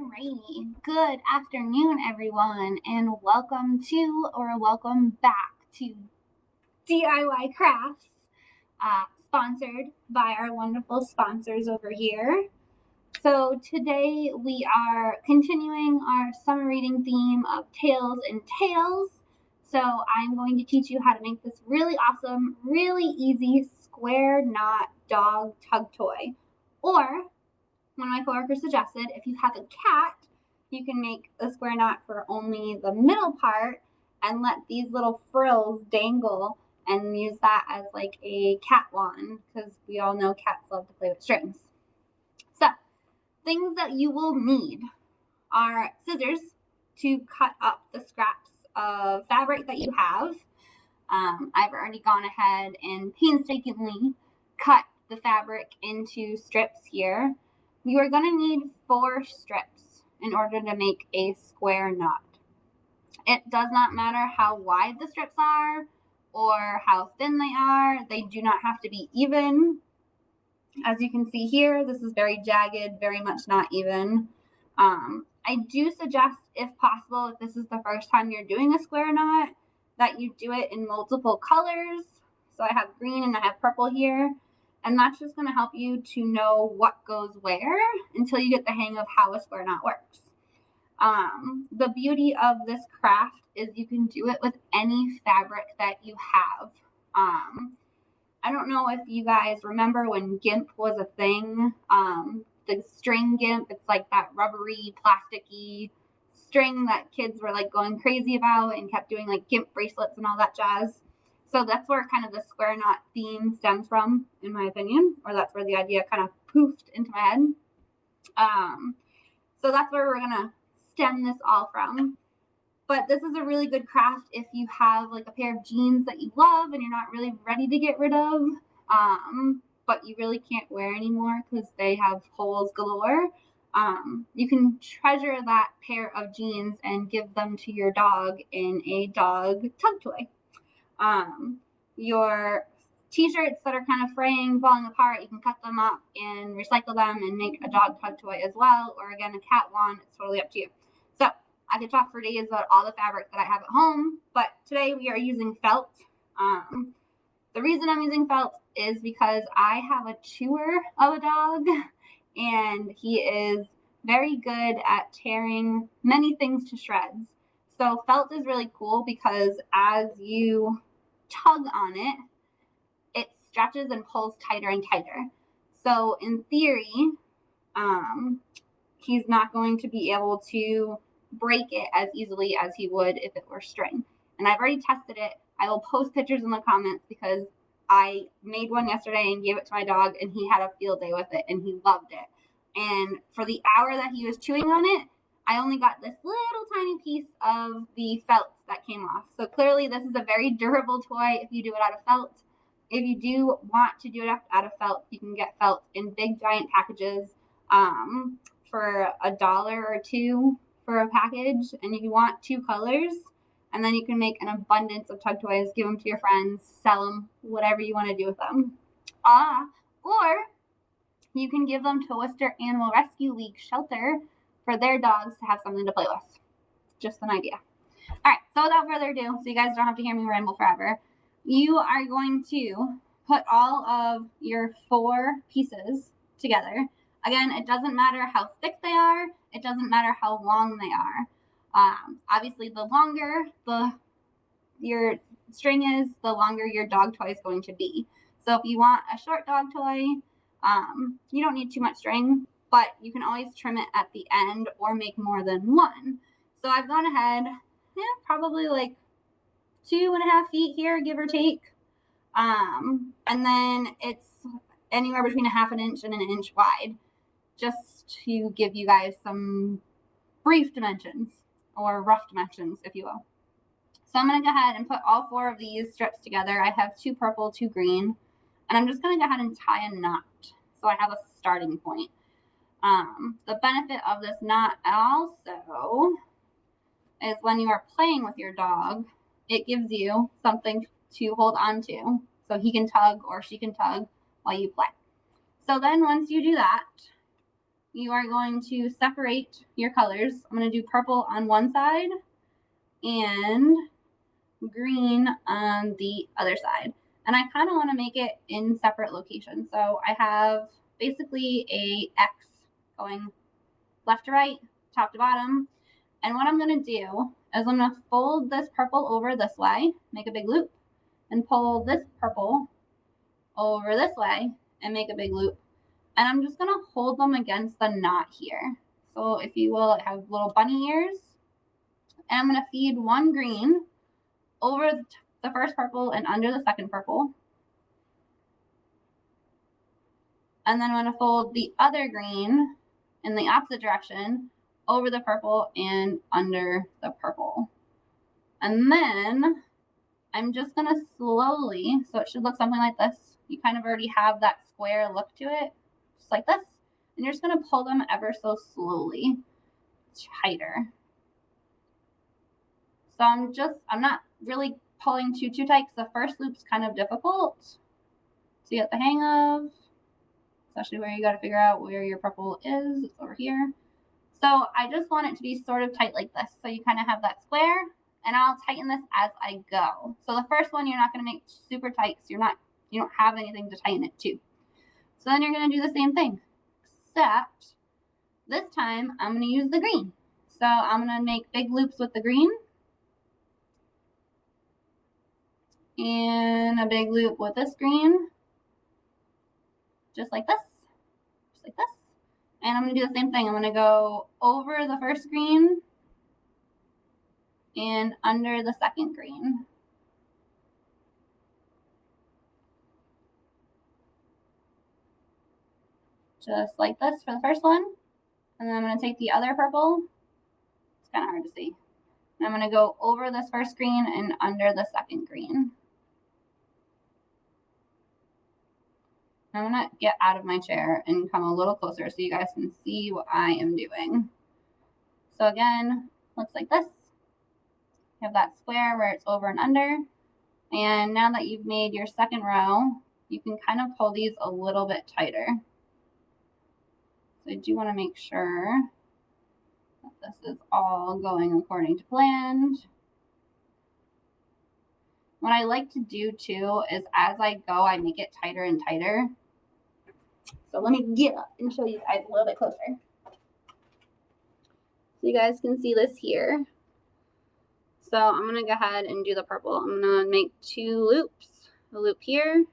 Alrighty, good afternoon everyone, and welcome to or welcome back to DIY Crafts, sponsored by our wonderful sponsors over here. So today we are continuing our summer reading theme of Tales and Tales. So I'm going to teach you how to make this really awesome, really easy square knot dog tug toy. Or one of my coworkers suggested if you have a cat, you can make a square knot for only the middle part and let these little frills dangle and use that as like a cat wand, because we all know cats love to play with strings. So things that you will need are scissors to cut up the scraps of fabric that you have. I've already gone ahead and painstakingly cut the fabric into strips here. You are going to need 4 strips in order to make a square knot. It does not matter how wide the strips are or how thin they are. They do not have to be even. As you can see here, this is very jagged, very much not even. I do suggest, if possible, if this is the first time you're doing a square knot, that you do it in multiple colors. So I have green and I have purple here. And that's just going to help you to know what goes where until you get the hang of how a square knot works. The beauty of this craft is you can do it with any fabric that you have. I don't know if you guys remember when GIMP was a thing. The string GIMP, it's like that rubbery, plasticky string that kids were like going crazy about and kept doing like GIMP bracelets and all that jazz. So that's where kind of the square knot theme stems from, in my opinion, or that's where the idea kind of poofed into my head. So that's where we're going to stem this all from. But this is a really good craft if you have like a pair of jeans that you love and you're not really ready to get rid of, but you really can't wear anymore because they have holes galore. You can treasure that pair of jeans and give them to your dog in a dog tug toy. Your t-shirts that are kind of fraying, falling apart, you can cut them up and recycle them and make a dog tug toy as well, or again a cat wand. It's totally up to you. So I could talk for days about all the fabric that I have at home, but today we are using felt. The reason I'm using felt is because I have a chewer of a dog and he is very good at tearing many things to shreds. So felt is really cool because as you tug on it, it stretches and pulls tighter and tighter. So in theory, he's not going to be able to break it as easily as he would if it were string. And I've already tested it. I will post pictures in the comments because I made one yesterday and gave it to my dog and he had a field day with it and he loved it. And for the hour that he was chewing on it, I only got this little tiny piece of the felt that came off. So clearly this is a very durable toy if you do it out of felt. If you do want to do it out of felt, you can get felt in big giant packages for $1 or $2 for a package. And if you want 2 colors, and then you can make an abundance of tug toys, give them to your friends, sell them, whatever you want to do with them. Or you can give them to Worcester Animal Rescue League shelter for their dogs to have something to play with. Just an idea. All right, so without further ado, so you guys don't have to hear me ramble forever, you are going to put all of your 4 pieces together. Again, it doesn't matter how thick they are. It doesn't matter how long they are. Obviously, the longer your string is, the longer your dog toy is going to be. So if you want a short dog toy, you don't need too much string, but you can always trim it at the end or make more than one. So I've gone ahead, probably like 2.5 feet here, give or take. And then it's anywhere between 1/2 inch and 1 inch wide, just to give you guys some brief dimensions or rough dimensions, if you will. So I'm going to go ahead and put all 4 of these strips together. I have 2 purple, 2 green, and I'm just going to go ahead and tie a knot so I have a starting point. The benefit of this knot also is when you are playing with your dog, it gives you something to hold on to so he can tug or she can tug while you play. So then once you do that, you are going to separate your colors. I'm going to do purple on one side and green on the other side. And I kind of want to make it in separate locations. So I have basically a X going left to right, top to bottom. And what I'm going to do is I'm going to fold this purple over this way, make a big loop, and pull this purple over this way and make a big loop. And I'm just going to hold them against the knot here. So if you will, have little bunny ears. And I'm going to feed one green over the first purple and under the second purple. And then I'm going to fold the other green in the opposite direction over the purple and under the purple. And then I'm just going to slowly, so it should look something like this. You kind of already have that square look to it, just like this. And you're just going to pull them ever so slowly tighter. So I'm not really pulling too tight because the first loop's kind of difficult to get the hang of, especially where you got to figure out where your purple is. It's over here. So I just want it to be sort of tight like this. So you kind of have that square, and I'll tighten this as I go. So the first one you're not going to make super tight because you don't have anything to tighten it to. So then you're going to do the same thing, except this time I'm going to use the green. So I'm going to make big loops with the green and a big loop with this green, just like this, just like this. And I'm going to do the same thing. I'm going to go over the first green and under the second green. Just like this for the first one. And then I'm going to take the other purple. It's kind of hard to see. And I'm going to go over this first green and under the second green. I'm going to get out of my chair and come a little closer so you guys can see what I am doing. So again, looks like this. You have that square where it's over and under. And now that you've made your second row, you can kind of pull these a little bit tighter. So I do want to make sure that this is all going according to plan. What I like to do too is as I go, I make it tighter and tighter. So let me get up and show you guys a little bit closer. So you guys can see this here. So I'm going to go ahead and do the purple. I'm going to make two loops, a loop here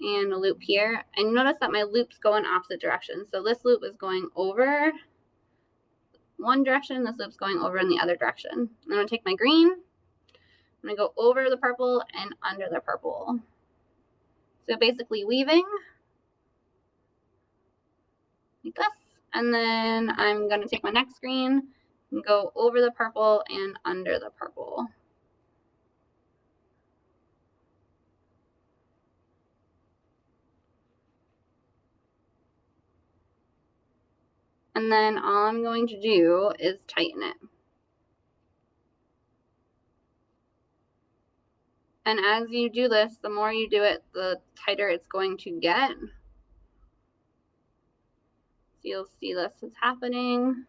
and a loop here. And notice that my loops go in opposite directions. So this loop is going over one direction, this loop's going over in the other direction. I'm going to take my green, I'm going to go over the purple and under the purple. So basically weaving like this. And then I'm going to take my next green and go over the purple and under the purple. And then all I'm going to do is tighten it. And as you do this, the more you do it, the tighter it's going to get. So you'll see this is happening.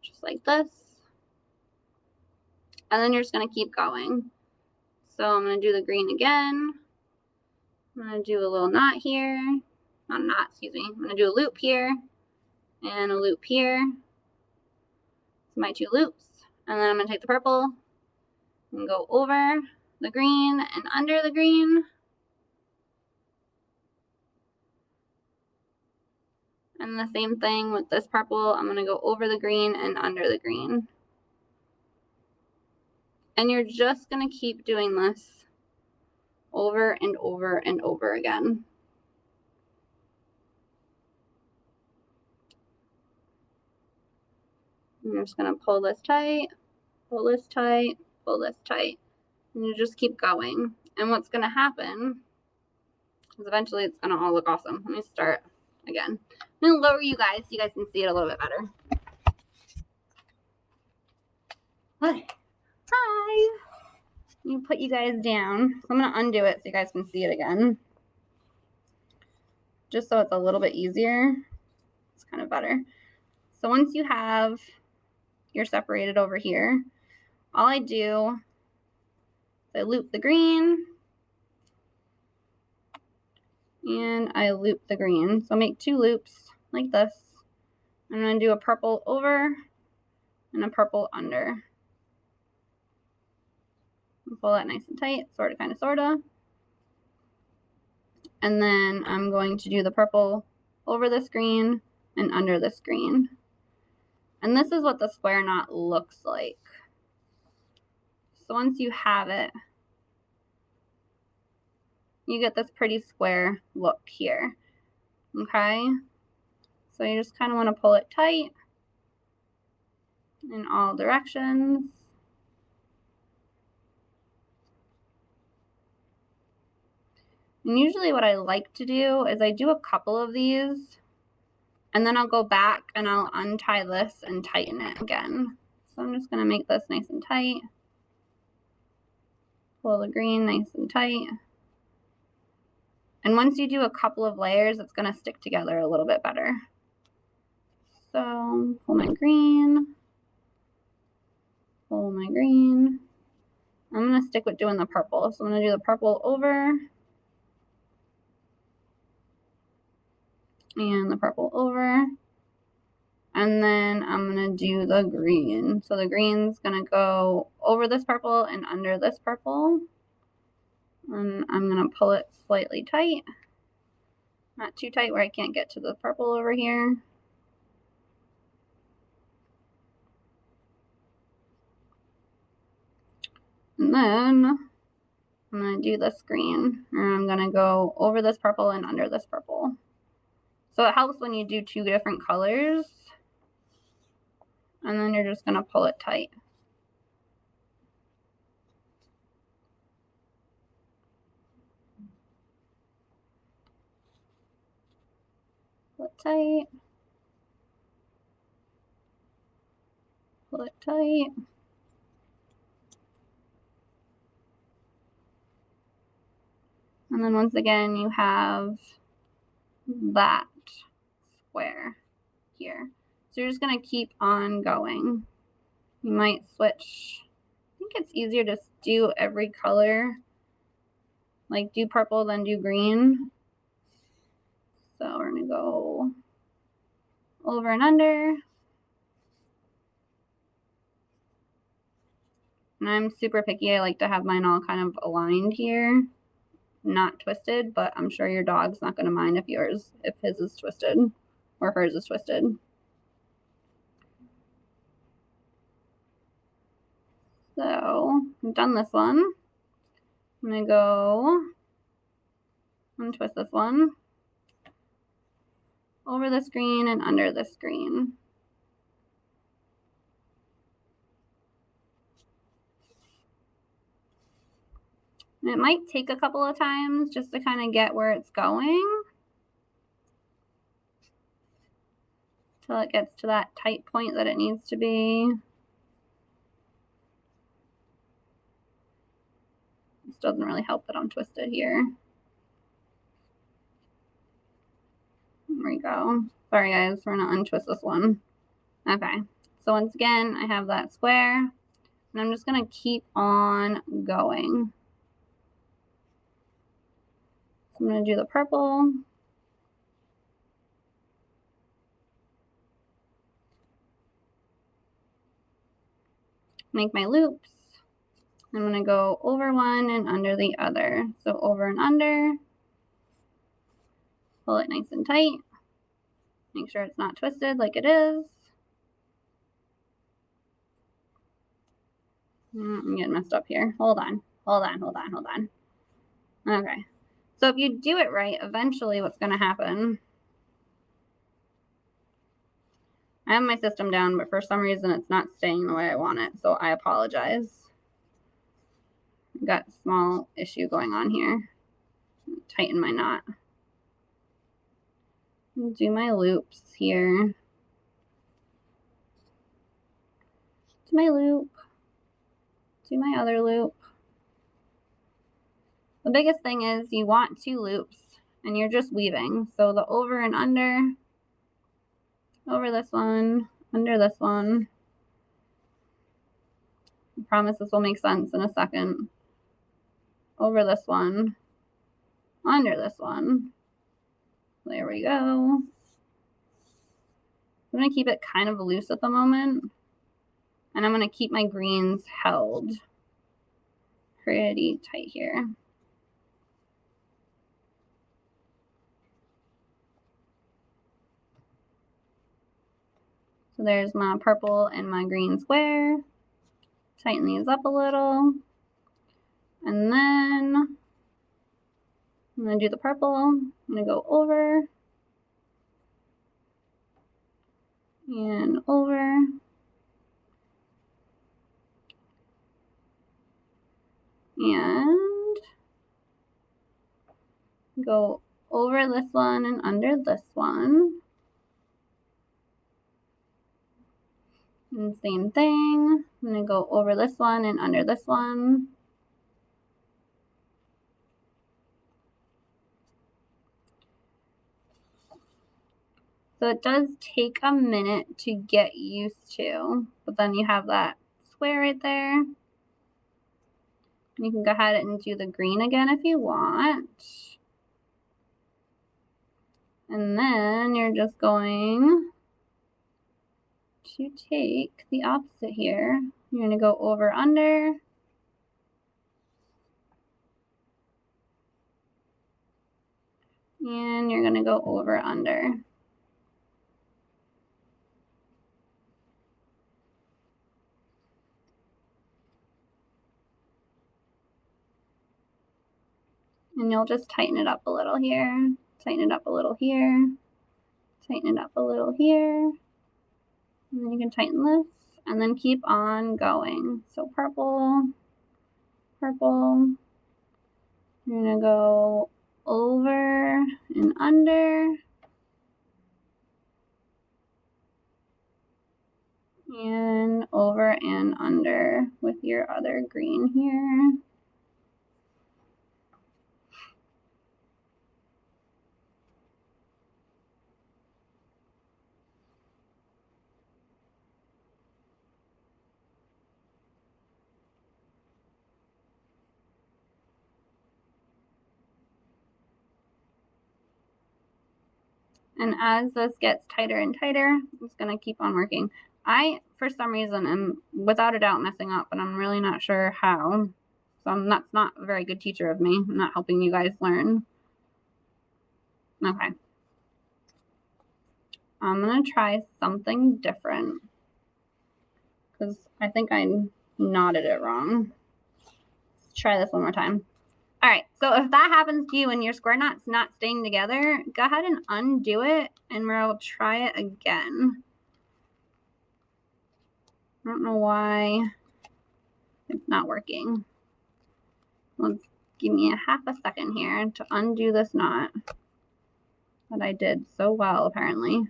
Just like this. And then you're just going to keep going. So I'm going to do the green again. I'm going to do a little knot here. Not a knot, excuse me. I'm going to do a loop here and a loop here. So my two loops. And then I'm going to take the purple and go over the green and under the green. And the same thing with this purple. I'm going to go over the green and under the green. And you're just going to keep doing this over and over and over again. And you're just going to pull this tight, pull this tight, pull this tight. And you just keep going. And what's going to happen is eventually it's going to all look awesome. Let me start again. I'm going to lower you guys so you guys can see it a little bit better. Hi. Let me put you guys down. So I'm going to undo it so you guys can see it again. just so it's a little bit easier. It's kind of better. So once you have your separated over here, all I do is I loop the green and I loop the green. So make 2 loops like this. I'm going to do a purple over and a purple under. Pull that nice and tight, sort of, kind of, sort of. And then I'm going to do the purple over this green and under this green. And this is what the square knot looks like. So once you have it, you get this pretty square look here. Okay? So you just kind of want to pull it tight in all directions. And usually what I like to do is I do a couple of these and then I'll go back and I'll untie this and tighten it again. So I'm just going to make this nice and tight. Pull the green nice and tight. And once you do a couple of layers, it's going to stick together a little bit better. So pull my green. Pull my green. I'm going to stick with doing the purple. So I'm going to do the purple over. And the purple over. And then I'm going to do the green. So the green's going to go over this purple and under this purple. And I'm going to pull it slightly tight. Not too tight where I can't get to the purple over here. And then I'm going to do this green. And I'm going to go over this purple and under this purple. So it helps when you do 2 different colors. And then you're just going to pull it tight. Pull it tight. Pull it tight. And then once again, you have that square here. So you're just going to keep on going. You might switch. I think it's easier to do every color. Like do purple, then do green. So we're going to go over and under. And I'm super picky. I like to have mine all kind of aligned here. Not twisted, but I'm sure your dog's not going to mind if his is twisted or hers is twisted. So I've done this one. I'm going to go untwist this one over the screen and under the screen. And it might take a couple of times just to kind of get where it's going. Till it gets to that tight point that it needs to be. This doesn't really help that I'm twisted here. There we go. Sorry guys, we're gonna untwist this one. Okay, so once again, I have that square. And I'm just gonna keep on going. I'm going to do the purple. Make my loops. I'm going to go over one and under the other. So over and under. Pull it nice and tight. Make sure it's not twisted like it is. I'm getting messed up here. Hold on. Okay. So if you do it right, eventually what's going to happen, I have my system down, but for some reason it's not staying the way I want it, so I apologize. I've got a small issue going on here. Tighten my knot. Do my loops here. Do my loop. Do my other loop. The biggest thing is you want 2 loops and you're just weaving. So the over and under, over this one, under this one. I promise this will make sense in a second. Over this one, under this one. There we go. I'm going to keep it kind of loose at the moment. And I'm going to keep my greens held pretty tight here. So there's my purple and my green square. Tighten these up a little. And then I'm going to do the purple. I'm going to go over and over. And go over this one and under this one. And same thing. I'm going to go over this one and under this one. So it does take a minute to get used to, but then you have that square right there. You can go ahead and do the green again if you want. And then you're just going to take the opposite here. You're going to go over, under. And you're going to go over, under. And you'll just tighten it up a little here, tighten it up a little here, tighten it up a little here. And then you can tighten this and then keep on going. So purple, purple. You're going to go over and under. And over and under with your other green here. And as this gets tighter and tighter, I'm just going to keep on working. I, for some reason, am without a doubt messing up, and I'm really not sure how. So that's not a very good teacher of me. I'm not helping you guys learn. Okay. I'm going to try something different because I think I knotted it wrong. Let's try this one more time. All right, so if that happens to you and your square knot's not staying together, go ahead and undo it, and we'll try it again. I don't know why it's not working. Let's give me a half a second here to undo this knot that I did so well, apparently.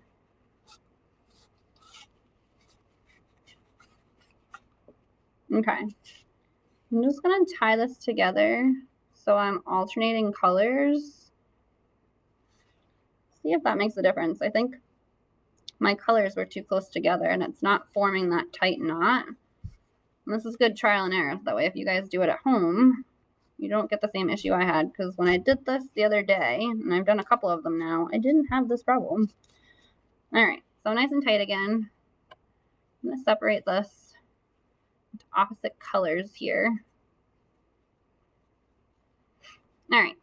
Okay, I'm just gonna tie this together so I'm alternating colors. See if that makes a difference. I think my colors were too close together and it's not forming that tight knot. And this is good trial and error. That way, if you guys do it at home, you don't get the same issue I had, because when I did this the other day, and I've done a couple of them now, I didn't have this problem. All right, so nice and tight again. I'm going to separate this into opposite colors here. All right,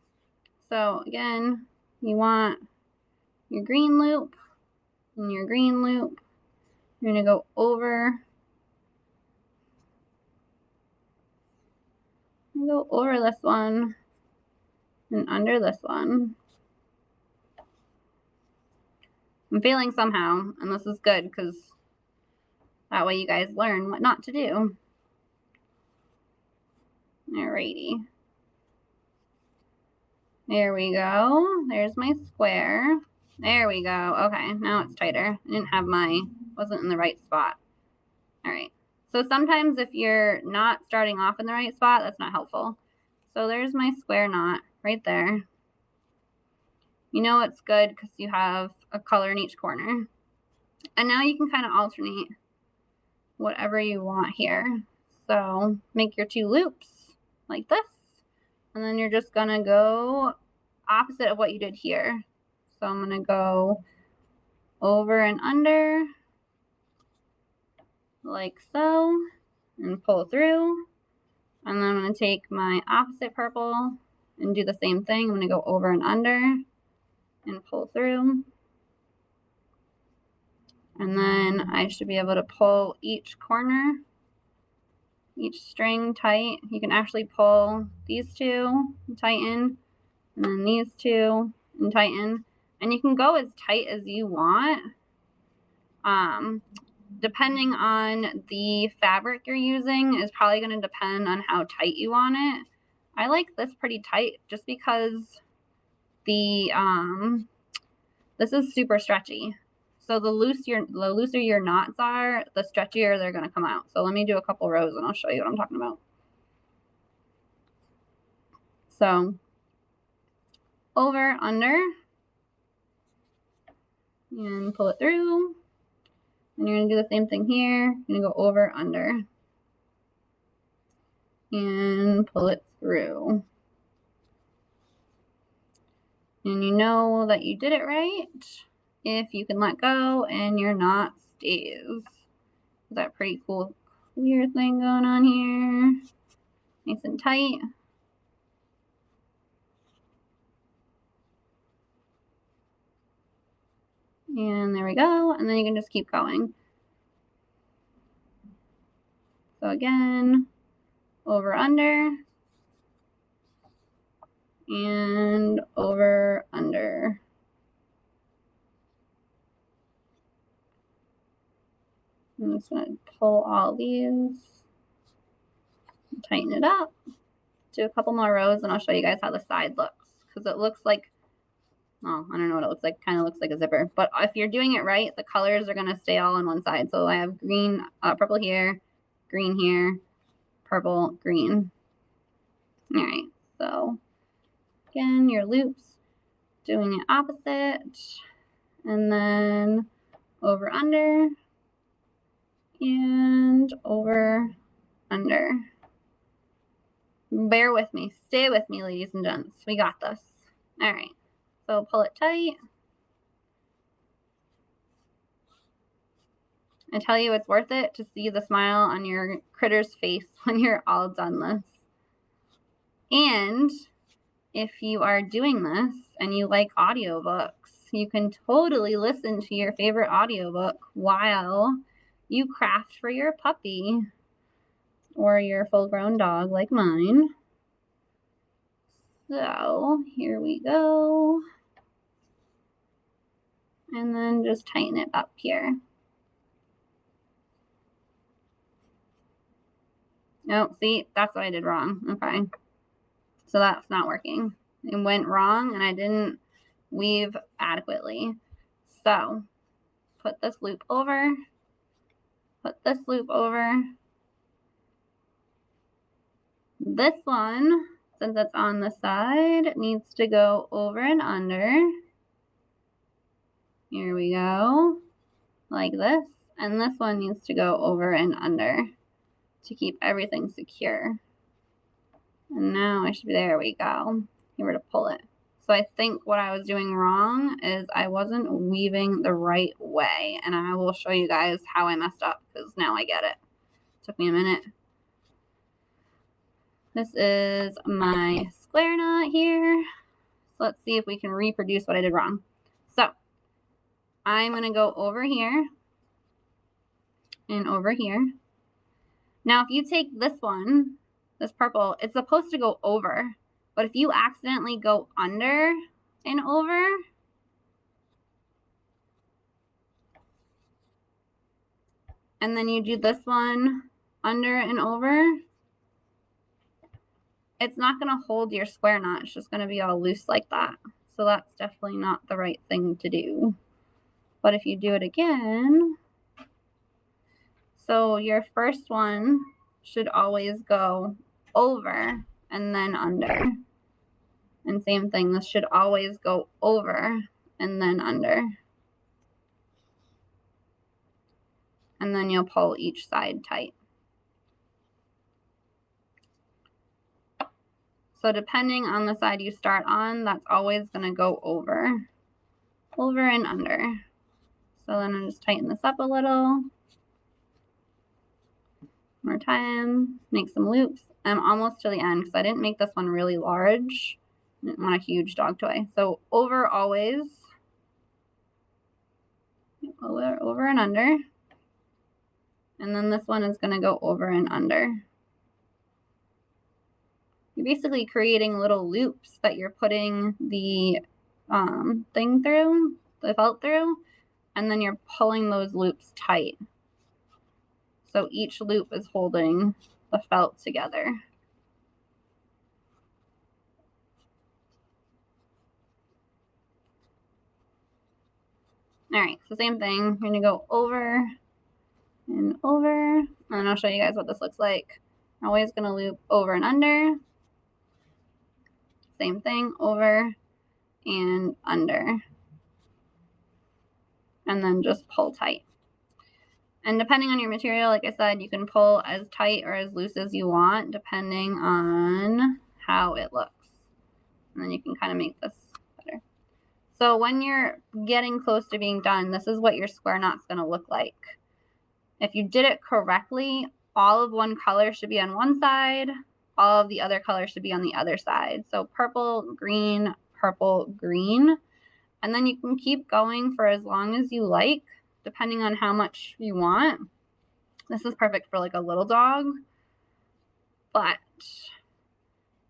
so again, you want your green loop and your green loop. You're going to go over. Go over this one and under this one. I'm failing somehow, and this is good because that way you guys learn what not to do. Alrighty. There we go. There's my square. There we go. Okay, now it's tighter. I didn't have wasn't in the right spot. All right. So sometimes if you're not starting off in the right spot, that's not helpful. So there's my square knot right there. You know it's good because you have a color in each corner. And now you can kind of alternate whatever you want here. So make your 2 loops like this, and then you're just gonna go opposite of what you did here. So I'm gonna go over and under like so and pull through. And then I'm gonna take my opposite purple and do the same thing. I'm gonna go over and under and pull through. And then I should be able to pull each corner, each string tight. You can actually pull these 2 and tighten, and then these 2 and tighten. And you can go as tight as you want. Depending on the fabric you're using is probably going to depend on how tight you want it. I like this pretty tight just because the this is super stretchy. So the looser your knots are, the stretchier they're going to come out. So let me do a couple rows and I'll show you what I'm talking about. So over, under, and pull it through. And you're going to do the same thing here. You're going to go over, under, and pull it through. And you know that you did it right if you can let go and your knot stays. That pretty cool clear thing going on here. Nice and tight. And there we go. And then you can just keep going. So again, over, under, and over, under. I'm just going to pull all these, tighten it up, do a couple more rows, and I'll show you guys how the side looks. Because it looks like, oh, I don't know what it looks like. Kind of looks like a zipper. But if you're doing it right, the colors are going to stay all on one side. So I have green, purple here, green here, purple, green. All right, so again, your loops, doing it opposite, and then over, under, and over, under. Bear with me. Stay with me, ladies and gents. We got this. All right, so pull it tight. I tell you, it's worth it to see the smile on your critter's face when you're all done this. And if you are doing this and you like audiobooks, you can totally listen to your favorite audiobook while you craft for your puppy or your full-grown dog like mine. So here we go. And then just tighten it up here. Oh, see, that's what I did wrong. Okay. So that's not working. It went wrong and I didn't weave adequately. So put this loop over, put this loop over. This one, since it's on the side, needs to go over and under. Here we go, like this. And this one needs to go over and under to keep everything secure. And now I should be, there we go. Here to pull it. So I think what I was doing wrong is I wasn't weaving the right way. And I will show you guys how I messed up because now I get it. Took me a minute. This is my square knot here. So let's see if we can reproduce what I did wrong. So I'm going to go over here and over here. Now, if you take this one, this purple, it's supposed to go over. But if you accidentally go under and over, and then you do this one under and over, it's not going to hold your square knot. It's just going to be all loose like that. So that's definitely not the right thing to do. But if you do it again, so your first one should always go over and then under. And same thing, this should always go over and then under. And then you'll pull each side tight. So depending on the side you start on, that's always going to go over and under. So then I'll just tighten this up a little. More time, make some loops. I'm almost to the end because I didn't make this one really large. I didn't want a huge dog toy. So over always, over and under. And then this one is going to go over and under. You're basically creating little loops that you're putting the thing through, the felt through, and then you're pulling those loops tight. So each loop is holding the felt together. All right, so same thing. We're going to go over and over, and I'll show you guys what this looks like. I'm always going to loop over and under. Same thing, over and under. And then just pull tight. And depending on your material, like I said, you can pull as tight or as loose as you want, depending on how it looks. And then you can kind of make this better. So when you're getting close to being done, this is what your square knot's going to look like. If you did it correctly, all of one color should be on one side, all of the other colors should be on the other side. So purple, green, and then you can keep going for as long as you like, depending on how much you want. This is perfect for like a little dog, but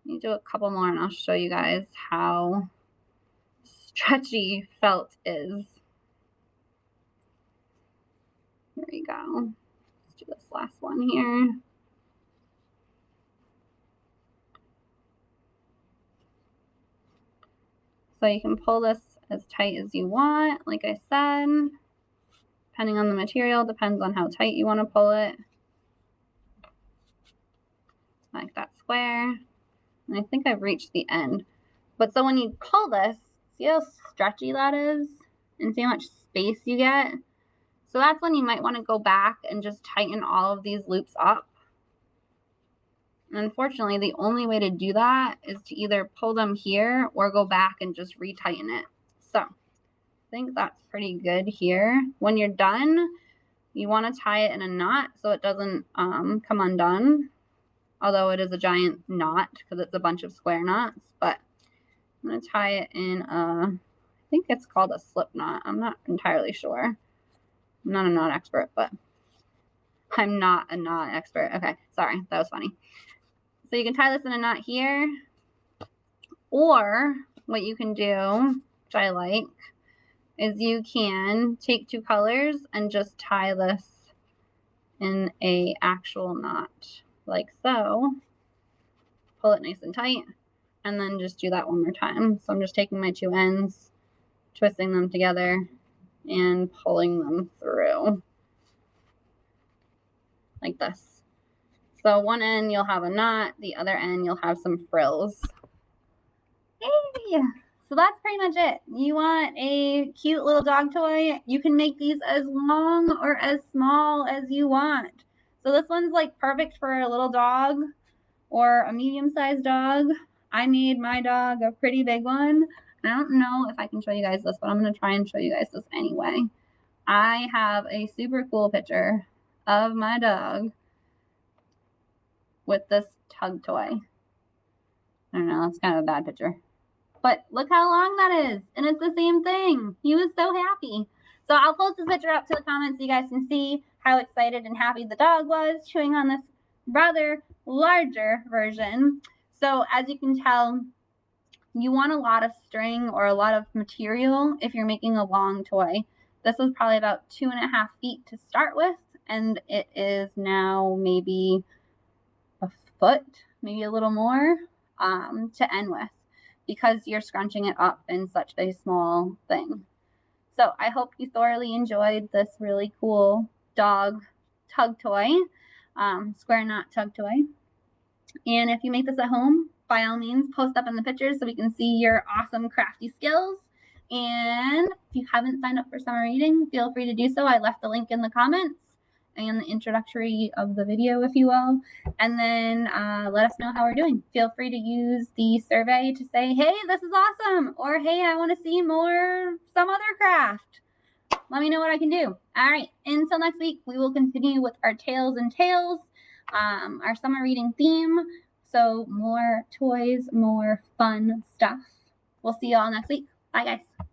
you do a couple more and I'll show you guys how stretchy felt is. Here we go. Let's do this last one here. So you can pull this as tight as you want, like I said. Depending on the material, depends on how tight you want to pull it. Like that square. And I think I've reached the end. But so when you pull this, see how stretchy that is? And see how much space you get? So that's when you might want to go back and just tighten all of these loops up. And unfortunately, the only way to do that is to either pull them here or go back and just retighten it. So I think that's pretty good here. When you're done, you want to tie it in a knot so it doesn't come undone. Although it is a giant knot because it's a bunch of square knots. But I'm going to tie it in I think it's called a slip knot. I'm not entirely sure. I'm not a knot expert, but I'm not a knot expert. Okay, sorry, that was funny. So you can tie this in a knot here, or what you can do, which I like, is you can take two colors and just tie this in a actual knot, like so. Pull it nice and tight, and then just do that one more time. So I'm just taking my two ends, twisting them together, and pulling them through like this. So one end you'll have a knot, the other end you'll have some frills. Hey! So that's pretty much it. You want a cute little dog toy? You can make these as long or as small as you want. So this one's like perfect for a little dog or a medium-sized dog. I made my dog a pretty big one. I don't know if I can show you guys this, but I'm going to try and show you guys this anyway. I have a super cool picture of my dog with this tug toy. I don't know, that's kind of a bad picture. But look how long that is. And it's the same thing. He was so happy. So I'll post this picture up to the comments so you guys can see how excited and happy the dog was chewing on this rather larger version. So as you can tell, you want a lot of string or a lot of material if you're making a long toy. This was probably about 2.5 feet to start with, and it is now maybe a foot, maybe a little more to end with, because you're scrunching it up in such a small thing. So I hope you thoroughly enjoyed this really cool dog tug toy, square knot tug toy. And if you make this at home, by all means, post up in the pictures so we can see your awesome crafty skills. And if you haven't signed up for summer reading, feel free to do so. I left the link in the comments and the introductory of the video, if you will. And then let us know how we're doing. Feel free to use the survey to say, hey, this is awesome, or hey, I want to see more some other craft. Let me know what I can do. All right, until next week, we will continue with our Tales and Tales, our summer reading theme. So more toys, more fun stuff. We'll see you all next week. Bye, guys.